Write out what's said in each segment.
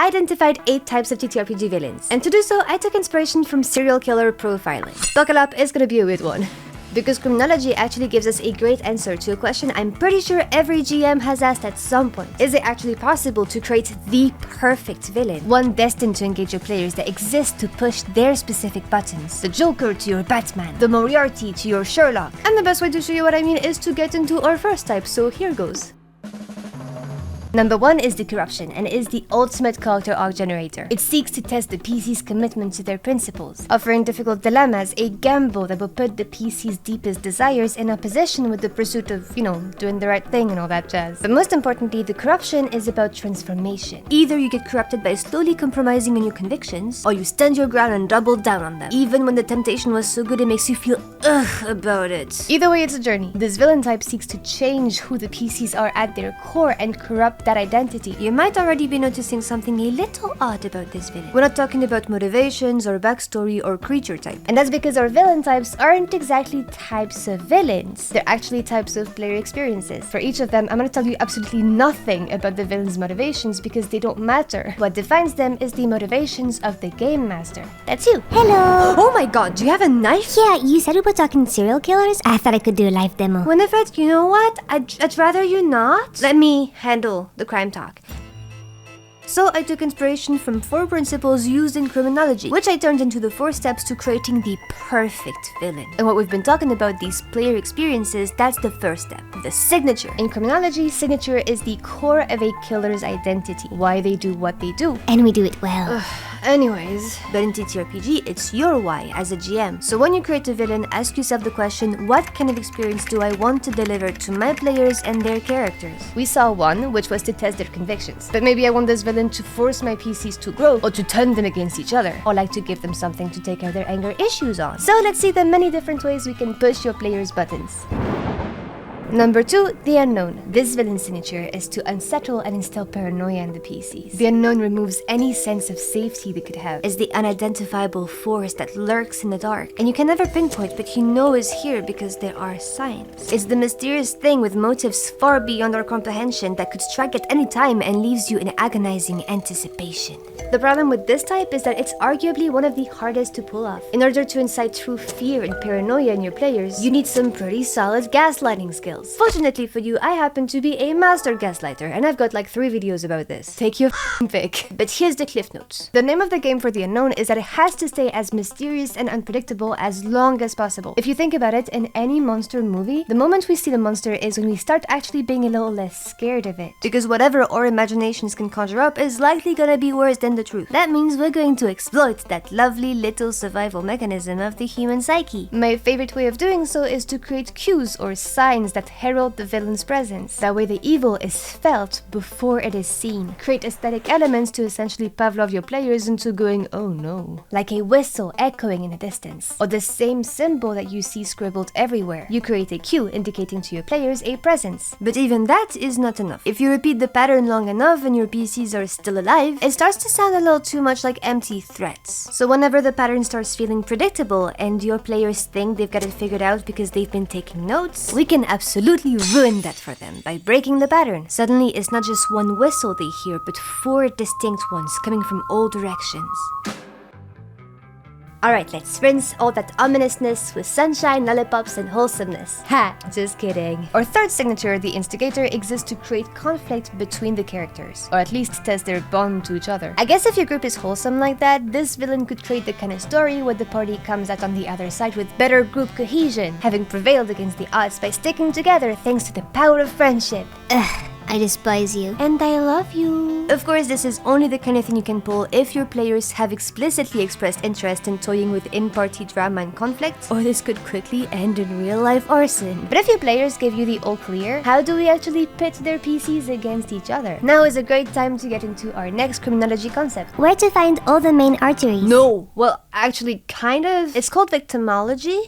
I identified 8 types of TTRPG villains. And to do so, I took inspiration from serial killer profiling. Buckle up, it's gonna be a weird one. Because Criminology actually gives us a great answer to a question I'm pretty sure every GM has asked at some point. Is it actually possible to create the perfect villain? One destined to engage your players that exists to push their specific buttons. The Joker to your Batman, the Moriarty to your Sherlock. And the best way to show you what I mean is to get into our first type, so here goes. Number 1 is the corruption, and is the ultimate character arc generator. It seeks to test the PC's commitment to their principles, offering difficult dilemmas, a gamble that will put the PC's deepest desires in opposition with the pursuit of, doing the right thing and all that jazz. But most importantly, the corruption is about transformation. Either you get corrupted by slowly compromising on your convictions, or you stand your ground and double down on them, even when the temptation was so good it makes you feel ugh about it. Either way, it's a journey. This villain type seeks to change who the PCs are at their core and corrupt that identity. You might already be noticing something a little odd about this villain. We're not talking about motivations or backstory or creature type. And that's because our villain types aren't exactly types of villains. They're actually types of player experiences. For each of them, I'm going to tell you absolutely nothing about the villain's motivations because they don't matter. What defines them is the motivations of the game master. That's you. Hello! Oh my god, do you have a knife? Yeah, you said we were talking serial killers? I thought I could do a live demo. Winifred, you know what? I'd rather you not. Let me handle the crime talk. So I took inspiration from 4 principles used in Criminology, which I turned into the 4 steps to creating the perfect villain. And what we've been talking about, these player experiences, that's the first step, the signature. In Criminology, signature is the core of a killer's identity, why they do what they do. And we do it well. Anyways, but in TTRPG, it's your why as a GM. So when you create a villain, ask yourself the question, what kind of experience do I want to deliver to my players and their characters? We saw one, which was to test their convictions. But maybe I want this villain to force my PCs to grow, or to turn them against each other, or like to give them something to take out their anger issues on. So let's see the many different ways we can push your players' buttons. Number 2, the unknown. This villain's signature is to unsettle and instill paranoia in the PCs. The unknown removes any sense of safety they could have. It's the unidentifiable force that lurks in the dark, and you can never pinpoint, but you know is here because there are signs. It's the mysterious thing with motives far beyond our comprehension that could strike at any time and leaves you in agonizing anticipation. The problem with this type is that it's arguably one of the hardest to pull off. In order to incite true fear and paranoia in your players, you need some pretty solid gaslighting skills. Fortunately for you, I happen to be a master gaslighter, and I've got like 3 videos about this. Take your pick. But here's the cliff notes. The name of the game for the unknown is that it has to stay as mysterious and unpredictable as long as possible. If you think about it, in any monster movie, the moment we see the monster is when we start actually being a little less scared of it. Because whatever our imaginations can conjure up is likely gonna be worse than the truth. That means we're going to exploit that lovely little survival mechanism of the human psyche. My favorite way of doing so is to create cues or signs that herald the villain's presence. That way the evil is felt before it is seen. Create aesthetic elements to essentially Pavlov your players into going, oh no. Like a whistle echoing in the distance, or the same symbol that you see scribbled everywhere. You create a cue indicating to your players a presence. But even that is not enough. If you repeat the pattern long enough and your PCs are still alive, it starts to sound a little too much like empty threats. So whenever the pattern starts feeling predictable and your players think they've got it figured out because they've been taking notes, we can absolutely ruin that for them by breaking the pattern. Suddenly, it's not just one whistle they hear, but 4 distinct ones coming from all directions. Alright, let's rinse all that ominousness with sunshine, lollipops, and wholesomeness. Ha! Just kidding. Our third signature, the instigator, exists to create conflict between the characters, or at least test their bond to each other. I guess if your group is wholesome like that, this villain could create the kind of story where the party comes out on the other side with better group cohesion, having prevailed against the odds by sticking together thanks to the power of friendship. Ugh, I despise you. And I love you. Of course, this is only the kind of thing you can pull if your players have explicitly expressed interest in toying with in-party drama and conflict, or this could quickly end in real-life arson. But if your players give you the all clear, how do we actually pit their PCs against each other? Now is a great time to get into our next Criminology concept. Where to find all the main arteries? No! Well, actually, kind of. It's called Victimology.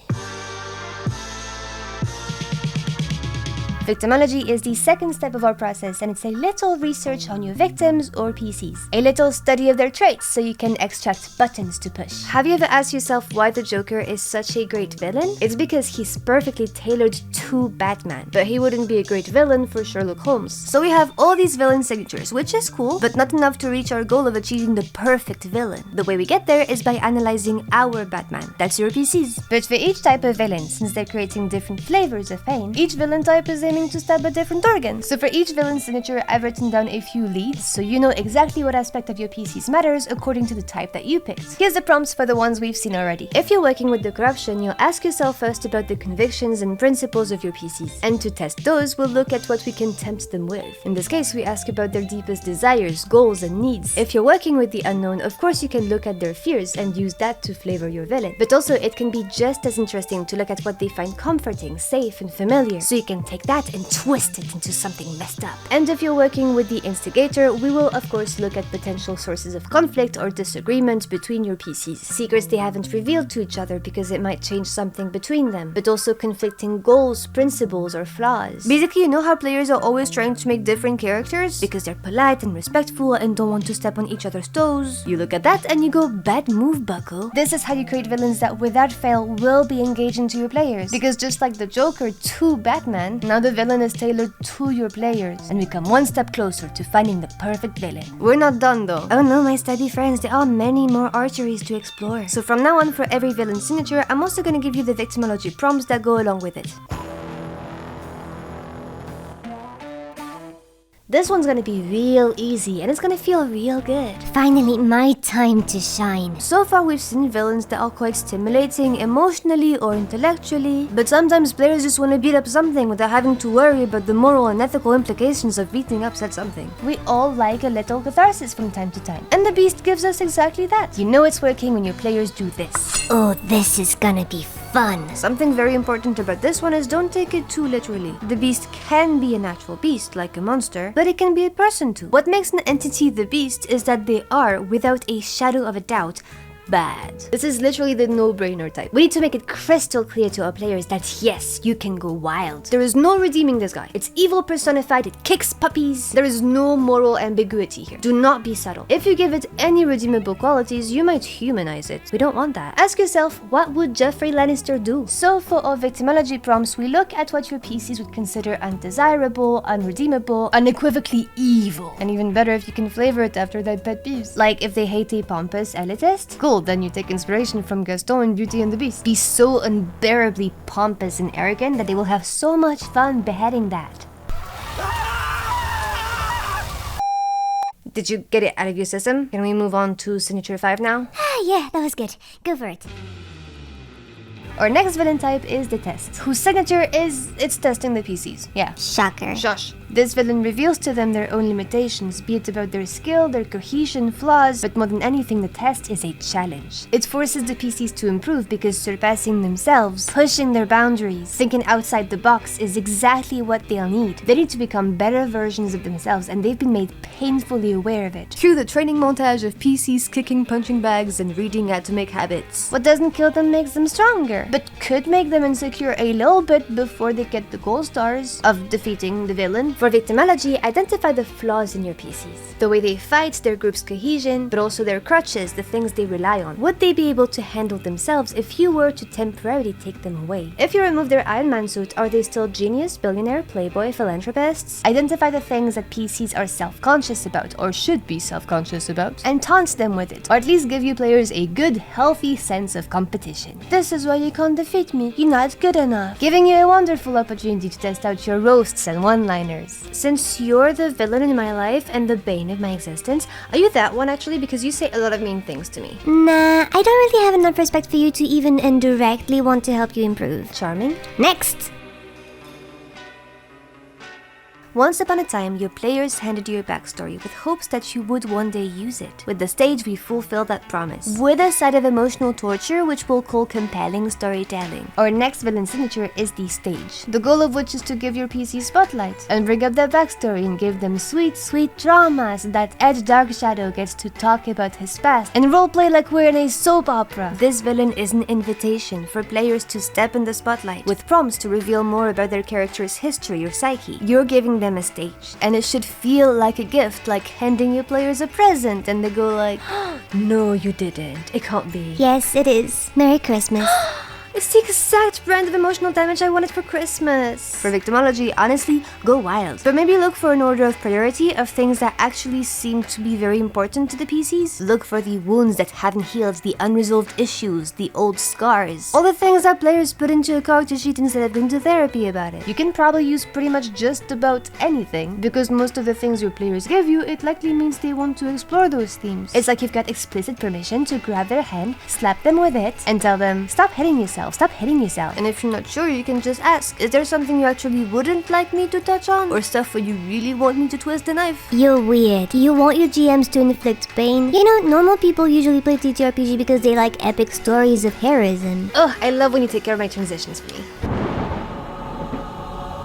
Victimology is the second step of our process, and it's a little research on your victims or PCs. A little study of their traits so you can extract buttons to push. Have you ever asked yourself why the Joker is such a great villain? It's because he's perfectly tailored to Batman, but he wouldn't be a great villain for Sherlock Holmes. So we have all these villain signatures, which is cool, but not enough to reach our goal of achieving the perfect villain. The way we get there is by analyzing our Batman. That's your PCs. But for each type of villain, since they're creating different flavors of pain, each villain type is aiming to stab a different organ. So for each villain signature, I've written down a few leads, so you know exactly what aspect of your PCs matters according to the type that you picked. Here's the prompts for the ones we've seen already. If you're working with the corruption, you'll ask yourself first about the convictions and principles of your PCs. And to test those, we'll look at what we can tempt them with. In this case, we ask about their deepest desires, goals, and needs. If you're working with the unknown, of course you can look at their fears and use that to flavor your villain. But also, it can be just as interesting to look at what they find comforting, safe, and familiar, so you can take that and twist it into something messed up. And if you're working with the instigator, we will of course look at potential sources of conflict or disagreement between your PCs, secrets they haven't revealed to each other because it might change something between them, but also conflicting goals, principles, or flaws. Basically, you know how players are always trying to make different characters because they're polite and respectful and don't want to step on each other's toes? You look at that and you go, bad move, bucko. This is how you create villains that without fail will be engaging to your players, because just like the Joker to Batman, now the villain is tailored to your players, and we come one step closer to finding the perfect villain. We're not done though. Oh no, my study friends, there are many more arteries to explore. So from now on, for every villain signature, I'm also gonna give you the Victimology prompts that go along with it. This one's gonna be real easy, and it's gonna feel real good. Finally, my time to shine. So far, we've seen villains that are quite stimulating emotionally or intellectually, but sometimes players just want to beat up something without having to worry about the moral and ethical implications of beating up said something. We all like a little catharsis from time to time, and the Beast gives us exactly that. You know it's working when your players do this. Oh, this is gonna be fun. Something very important about this one is don't take it too literally. The Beast can be an actual beast, like a monster, but it can be a person too. What makes an entity the Beast is that they are, without a shadow of a doubt, bad. This is literally the no-brainer type. We need to make it crystal clear to our players that yes, you can go wild. There is no redeeming this guy. It's evil personified, it kicks puppies. There is no moral ambiguity here. Do not be subtle. If you give it any redeemable qualities, you might humanize it. We don't want that. Ask yourself, what would Jeffrey Lannister do? So for our Victimology prompts, we look at what your PCs would consider undesirable, unredeemable, unequivocally evil. And even better if you can flavor it after their pet peeves. Like if they hate a pompous elitist, cool. Then you take inspiration from Gaston in Beauty and the Beast. Be so unbearably pompous and arrogant that they will have so much fun beheading that. Did you get it out of your system? Can we move on to signature 5 now? Yeah, that was good. Go for it. Our next villain type is the Test, whose signature is it's testing the PCs. Yeah. Shocker. Shush. This villain reveals to them their own limitations, be it about their skill, their cohesion, flaws, but more than anything, the test is a challenge. It forces the PCs to improve because surpassing themselves, pushing their boundaries, thinking outside the box is exactly what they'll need. They need to become better versions of themselves, and they've been made painfully aware of it through the training montage of PCs kicking punching bags and reading Atomic Habits. What doesn't kill them makes them stronger, but could make them insecure a little bit before they get the gold stars of defeating the villain. For Victimology, identify the flaws in your PCs. The way they fight, their group's cohesion, but also their crutches, the things they rely on. Would they be able to handle themselves if you were to temporarily take them away? If you remove their Iron Man suit, are they still genius, billionaire, playboy, philanthropists? Identify the things that PCs are self-conscious about, or should be self-conscious about, and taunt them with it, or at least give you players a good, healthy sense of competition. This is why you can't defeat me, you're not good enough. Giving you a wonderful opportunity to test out your roasts and one-liners. Since you're the villain in my life and the bane of my existence, are you that one actually? Because you say a lot of mean things to me. Nah, I don't really have enough respect for you to even indirectly want to help you improve. Charming. Next! Once upon a time, your players handed you a backstory with hopes that you would one day use it. With the stage, we fulfill that promise, with a side of emotional torture which we'll call compelling storytelling. Our next villain signature is the stage, the goal of which is to give your PC spotlight and bring up their backstory and give them sweet, sweet dramas that Ed Darkshadow gets to talk about his past and roleplay like we're in a soap opera. This villain is an invitation for players to step in the spotlight, with prompts to reveal more about their character's history or psyche. You're giving them a stage, and it should feel like a gift, like handing your players a present and they go like, no you didn't, it can't be. Yes, it is. Merry Christmas. It's the exact brand of emotional damage I wanted for Christmas. For Victimology, honestly, go wild. But maybe look for an order of priority of things that actually seem to be very important to the PCs. Look for the wounds that haven't healed, the unresolved issues, the old scars. All the things that players put into a character sheet instead of going to therapy about it. You can probably use pretty much just about anything, because most of the things your players give you, it likely means they want to explore those themes. It's like you've got explicit permission to grab their hand, slap them with it, and tell them, stop hitting yourself. Stop hitting yourself. And if you're not sure, you can just ask, is there something you actually wouldn't like me to touch on? Or stuff where you really want me to twist the knife? You're weird. You want your GMs to inflict pain? You know, normal people usually play TTRPG because they like epic stories of heroism. Ugh, I love when you take care of my transitions for me.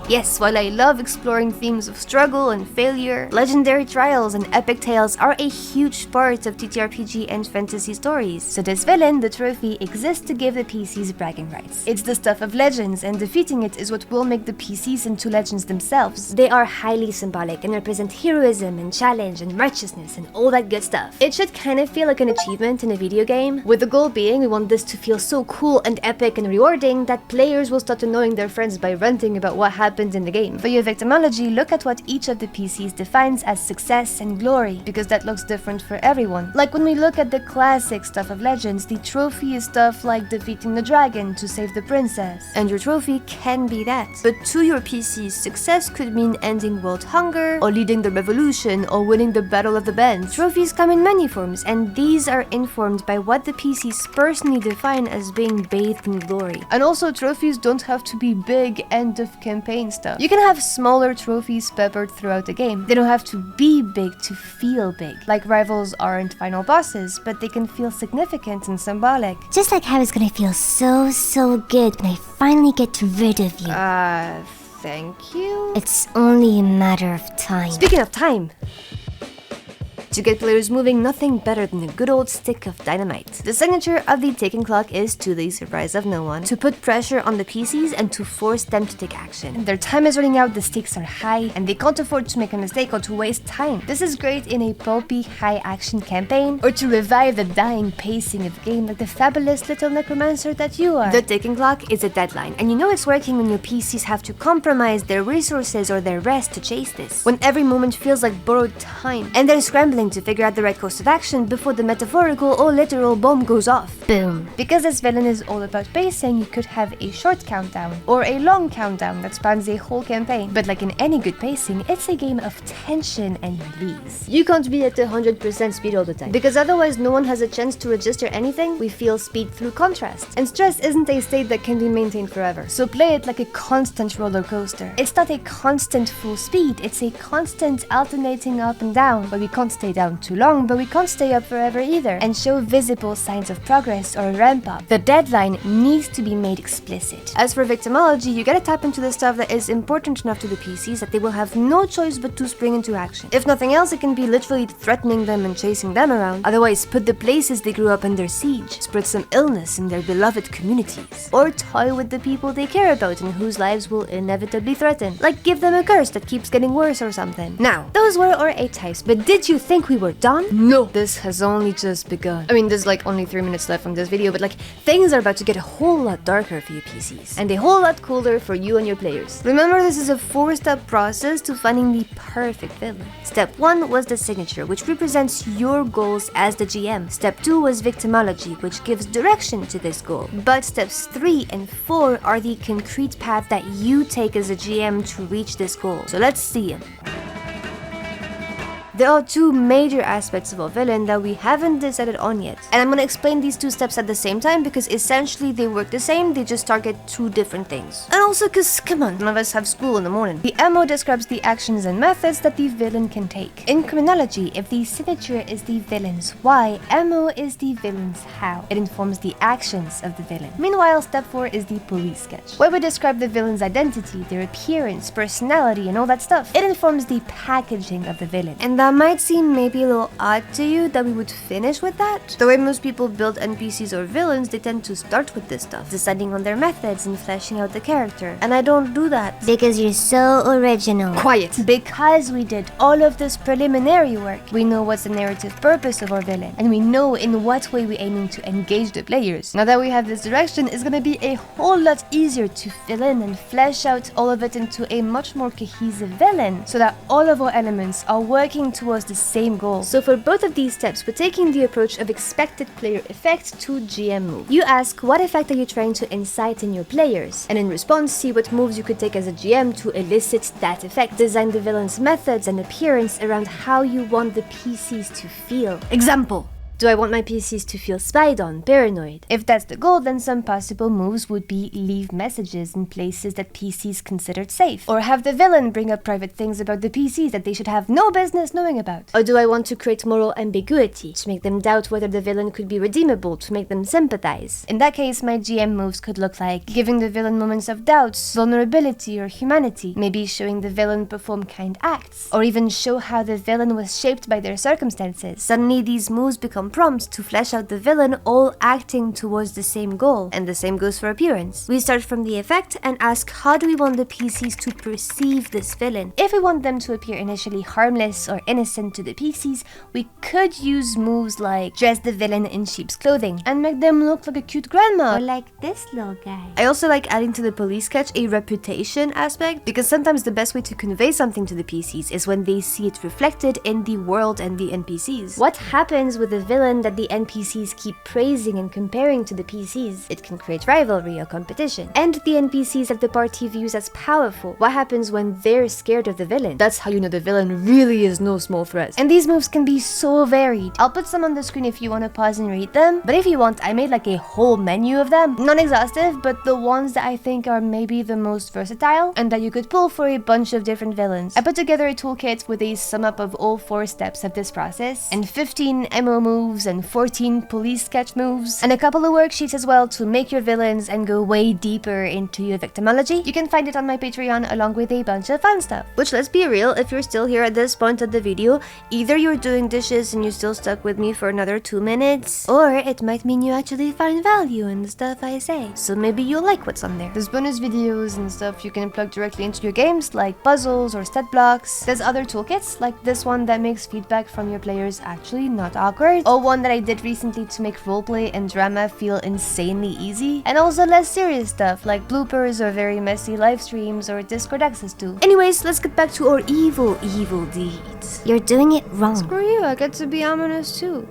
Yes, while I love exploring themes of struggle and failure, legendary trials and epic tales are a huge part of TTRPG and fantasy stories. So this villain, the trophy, exists to give the PCs bragging rights. It's the stuff of legends, and defeating it is what will make the PCs into legends themselves. They are highly symbolic and represent heroism and challenge and righteousness and all that good stuff. It should kind of feel like an achievement in a video game, with the goal being we want this to feel so cool and epic and rewarding that players will start annoying their friends by ranting about what happened in the game. For your Victimology, look at what each of the PCs defines as success and glory, because that looks different for everyone. Like when we look at the classic stuff of legends, the trophy is stuff like defeating the dragon to save the princess. And your trophy can be that. But to your PCs, success could mean ending world hunger, or leading the revolution, or winning the battle of the bands. Trophies come in many forms, and these are informed by what the PCs personally define as being bathed in glory. And also, trophies don't have to be big end of campaign stuff. You can have smaller trophies peppered throughout the game. They don't have to be big to feel big. Like rivals aren't final bosses, but they can feel significant and symbolic. Just like how it's gonna feel so good when I finally get rid of you. Thank you? It's only a matter of time. Speaking of time, to get players moving, nothing better than a good old stick of dynamite. The signature of the ticking clock is, to the surprise of no one, to put pressure on the PCs and to force them to take action. Their time is running out, the stakes are high, and they can't afford to make a mistake or to waste time. This is great in a pulpy, high-action campaign, or to revive the dying pacing of the game like the fabulous little necromancer that you are. The ticking clock is a deadline, and you know it's working when your PCs have to compromise their resources or their rest to chase this. When every moment feels like borrowed time, and they're scrambling to figure out the right course of action before the metaphorical or literal bomb goes off. Boom. Because this villain is all about pacing, you could have a short countdown or a long countdown that spans a whole campaign. But like in any good pacing, it's a game of tension and release. You can't be at 100% speed all the time, because otherwise no one has a chance to register anything. We feel speed through contrast, and stress isn't a state that can be maintained forever. So play it like a constant roller coaster. It's not a constant full speed, it's a constant alternating up and down, but we can't stay down too long, but we can't stay up forever either, and show visible signs of progress or a ramp up. The deadline needs to be made explicit. As for Victimology, you gotta tap into the stuff that is important enough to the PCs that they will have no choice but to spring into action. If nothing else, it can be literally threatening them and chasing them around. Otherwise, put the places they grew up under siege, spread some illness in their beloved communities, or toy with the people they care about and whose lives will inevitably threaten. Like give them a curse that keeps getting worse or something. Now, those were our 8 types, but did you think we were done? No, this has only just begun. I mean, there's like only 3 minutes left on this video, but like things are about to get a whole lot darker for you PCs, and a whole lot cooler for you and your players. Remember, this is a 4-step process to finding the perfect villain. Step 1 was the signature, which represents your goals as the GM. Step 2 was Victimology, which gives direction to this goal. But steps 3 and 4 are the concrete path that you take as a GM to reach this goal. So let's see them. There are two major aspects of a villain that we haven't decided on yet. And I'm gonna explain these two steps at the same time because essentially they work the same, they just target two different things. And also cause, come on, none of us have school in the morning. The MO describes the actions and methods that the villain can take. In Criminology, if the signature is the villain's why, MO is the villain's how. It informs the actions of the villain. Meanwhile, step 4 is the police sketch, where we describe the villain's identity, their appearance, personality, and all that stuff. It informs the packaging of the villain. And that might seem maybe a little odd to you that we would finish with that. The way most people build NPCs or villains, they tend to start with this stuff, deciding on their methods and fleshing out the character. And I don't do that. Because you're so original. Quiet. Because we did all of this preliminary work, we know what's the narrative purpose of our villain, and we know in what way we're aiming to engage the players. Now that we have this direction, it's gonna be a whole lot easier to fill in and flesh out all of it into a much more cohesive villain, so that all of our elements are working towards the same goal. So for both of these steps, we're taking the approach of expected player effect to GM move. You ask, what effect are you trying to incite in your players? And in response, see what moves you could take as a GM to elicit that effect. Design the villain's methods and appearance around how you want the PCs to feel. Example. Do I want my PCs to feel spied on, paranoid? If that's the goal, then some possible moves would be leave messages in places that PCs considered safe. Or have the villain bring up private things about the PCs that they should have no business knowing about. Or do I want to create moral ambiguity, to make them doubt whether the villain could be redeemable, to make them sympathize? In that case, my GM moves could look like giving the villain moments of doubt, vulnerability, or humanity. Maybe showing the villain perform kind acts. Or even show how the villain was shaped by their circumstances. Suddenly, these moves become prompts to flesh out the villain, all acting towards the same goal, and the same goes for appearance. We start from the effect and ask, how do we want the PCs to perceive this villain? If we want them to appear initially harmless or innocent to the PCs, we could use moves like dress the villain in sheep's clothing and make them look like a cute grandma. Or like this little guy. I also like adding to the police sketch a reputation aspect, because sometimes the best way to convey something to the PCs is when they see it reflected in the world and the NPCs. What happens with the villain that the NPCs keep praising and comparing to the PCs? It can create rivalry or competition. And the NPCs that the party views as powerful. What happens when they're scared of the villain? That's how you know the villain really is no small threat. And these moves can be so varied. I'll put some on the screen if you want to pause and read them, but if you want, I made like a whole menu of them. Not exhaustive, but the ones that I think are maybe the most versatile and that you could pull for a bunch of different villains. I put together a toolkit with a sum up of all 4 steps of this process, and 15 MO moves and 14 police sketch moves, and a couple of worksheets as well to make your villains and go way deeper into your victimology. You can find it on my Patreon along with a bunch of fun stuff. Which, let's be real, if you're still here at this point of the video, either you're doing dishes and you're still stuck with me for another 2 minutes, or it might mean you actually find value in the stuff I say. So maybe you'll like what's on there. There's bonus videos and stuff you can plug directly into your games, like puzzles or stat blocks. There's other toolkits, like this one that makes feedback from your players actually not awkward, or one that I did recently to make roleplay and drama feel insanely easy, and also less serious stuff like bloopers or very messy live streams or Discord access to. Anyways, let's get back to our evil deeds. You're doing it wrong. Screw you, I get to be ominous too.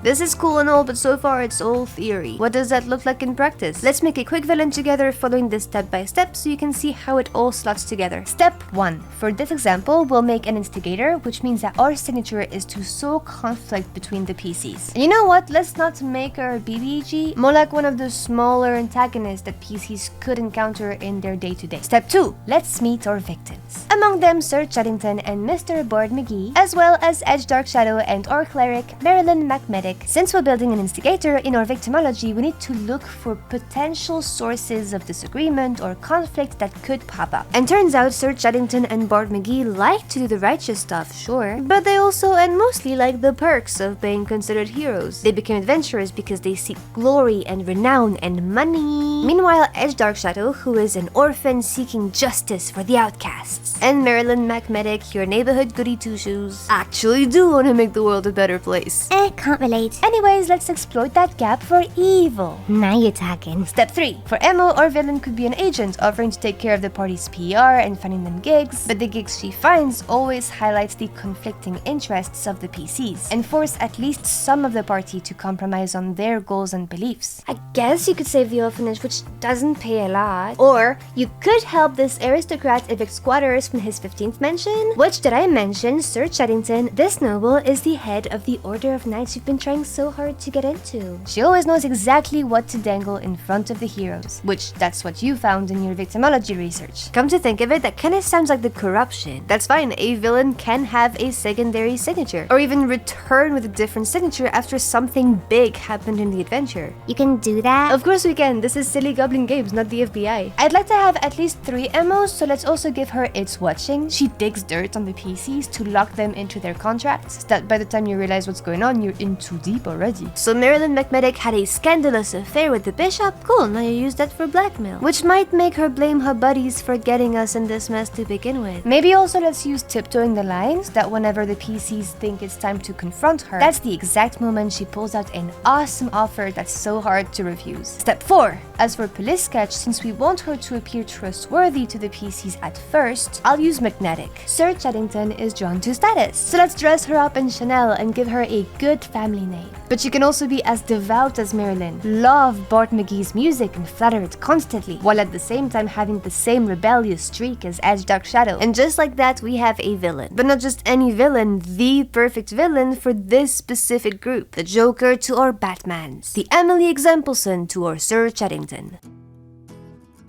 This is cool and all, but so far it's all theory. What does that look like in practice? Let's make a quick villain together following this step by step so you can see how it all slots together. Step 1. For this example, we'll make an instigator, which means that our signature is to sow conflict between the PCs. And you know what? Let's not make our BBG more like one of the smaller antagonists that PCs could encounter in their day-to-day. Step 2. Let's meet our victims. Among them, Sir Chuddington and Mr. Board McGee, as well as Edge Dark Shadow and our cleric, Marilyn McMedic. Since we're building an instigator, in our victimology, we need to look for potential sources of disagreement or conflict that could pop up. And turns out Sir Chuddington and Bard McGee like to do the righteous stuff, sure, but they also and mostly like the perks of being considered heroes. They became adventurers because they seek glory and renown and money. Meanwhile, Edge Dark Shadow, who is an orphan seeking justice for the outcasts, and Marilyn McMedic, your neighborhood goody two-shoes, actually do want to make the world a better place. Can't relate relate. Anyways, let's exploit that gap for evil. Now you're talking. Step 3. For MO, our villain could be an agent offering to take care of the party's PR and finding them gigs, but the gigs she finds always highlights the conflicting interests of the PCs and force at least some of the party to compromise on their goals and beliefs. I guess you could save the orphanage, which doesn't pay a lot. Or you could help this aristocrat evict squatters from his 15th mansion. Which, did I mention, Sir Cheddington, this noble is the head of the Order of Knights you've been trying so hard to get into. She always knows exactly what to dangle in front of the heroes, which that's what you found in your victimology research. Come to think of it, that kinda sounds like the corruption. That's fine, a villain can have a secondary signature, or even return with a different signature after something big happened in the adventure. You can do that? Of course we can, this is Silly Goblin Games, not the FBI. I'd like to have at least 3 MOs, so let's also give her It's Watching. She digs dirt on the PCs to lock them into their contracts, that by the time you realize what's going on, you're in too deep already. So Marilyn McMedic had a scandalous affair with the bishop. Cool, now you use that for blackmail. Which might make her blame her buddies for getting us in this mess to begin with. Maybe also let's use tiptoeing the lines, that whenever the PCs think it's time to confront her, that's the exact moment she pulls out an awesome offer that's so hard to refuse. Step 4. As for police sketch, since we want her to appear trustworthy to the PCs at first, I'll use magnetic. Sir Cheddington is drawn to status, so let's dress her up in Chanel and give her a good family name. But she can also be as devout as Marilyn, love Bart McGee's music and flatter it constantly, while at the same time having the same rebellious streak as Edge Dark Shadow. And just like that, we have a villain. But not just any villain, the perfect villain for this specific group. The Joker to our Batmans, the Emily Exampleson to our Sir Cheddington.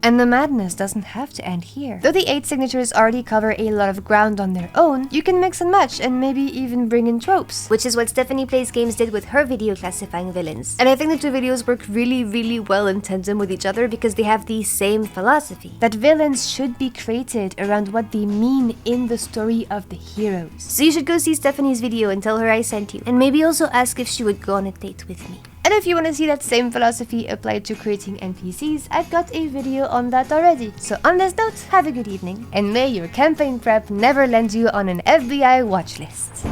And the madness doesn't have to end here. Though the 8 signatures already cover a lot of ground on their own, you can mix and match and maybe even bring in tropes. Which is what Stephanie Plays Games did with her video classifying villains. And I think the 2 videos work really well in tandem with each other because they have the same philosophy. That villains should be created around what they mean in the story of the heroes. So you should go see Stephanie's video and tell her I sent you. And maybe also ask if she would go on a date with me. And if you want to see that same philosophy applied to creating NPCs, I've got a video on that already. So on this note, have a good evening, and may your campaign prep never land you on an FBI watch list.